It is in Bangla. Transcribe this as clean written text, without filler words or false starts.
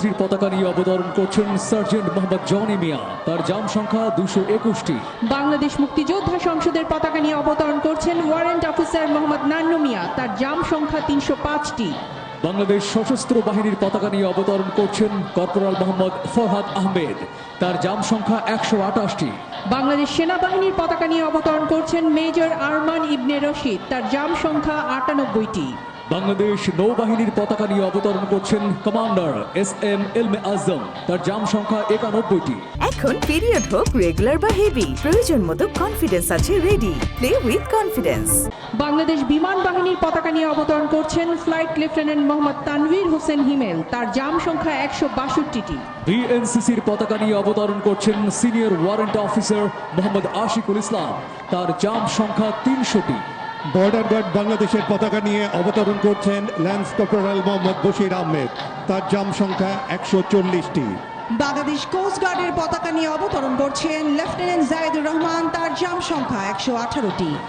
ইনফ্যান্ট্রির পতাকা নিয়ে অবতরণ করছেন সার্জেন্ট মোহাম্মদ জনি মিয়া, তার জাম সংখ্যা 221টি। বাংলাদেশ মুক্তিযোদ্ধা সংসদের পতাকা নিয়ে অবতরণ করছেন ওয়ারেন্ট অফিসার মোহাম্মদ নান্নু মিয়া, তার জাম সংখ্যা 305টি। বাংলাদেশ সশস্ত্র বাহিনীর পতাকা নিয়ে অবতরণ করছেন কর্পোরাল মোহাম্মদ ফরহাদ আহমেদ, তার জাম সংখ্যা 128টি। বাংলাদেশ সেনাবাহিনীর পতাকা নিয়ে অবতরণ করছেন মেজর আরমান ইবনে রশিদ, তার জাম সংখ্যা 98টি। বাংলাদেশ নৌবাহিনীর পতাকা নিয়ে অবতরণ করছেন কমান্ডার SM এলমে আজম, তার জাম সংখ্যা 91টি। এখন পিরিয়ড হোক রেগুলার বা হেভি, প্রয়োজন মতো কনফিডেন্স আছে ready. Play with confidence. Bangladesh বিমান বাহিনীর পতাকা নিয়ে অবতরণ করছেন ফ্লাইট লেফটেন্যান্ট মোহাম্মদ তানভীর হোসেন হিমেল, তার জাম সংখ্যা 162টি। বিএনসিসির পতাকা নিয়ে অবতরণ করছেন senior warrant officer Mohammad Ashikul Islam, তার জাম সংখ্যা 300টি। বর্ডার গার্ড বাংলাদেশের পতাকা নিয়ে অবতরণ করছেন ল্যান্স কর্পোরাল মোহাম্মদ বশির আহমেদ, তার জাম সংখ্যা 140টি। বাংলাদেশ কোস্ট গার্ডের পতাকা নিয়ে অবতরণ করছেন লেফটেন্যান্ট জায়েদুর রহমান, তার জাম সংখ্যা 118টি।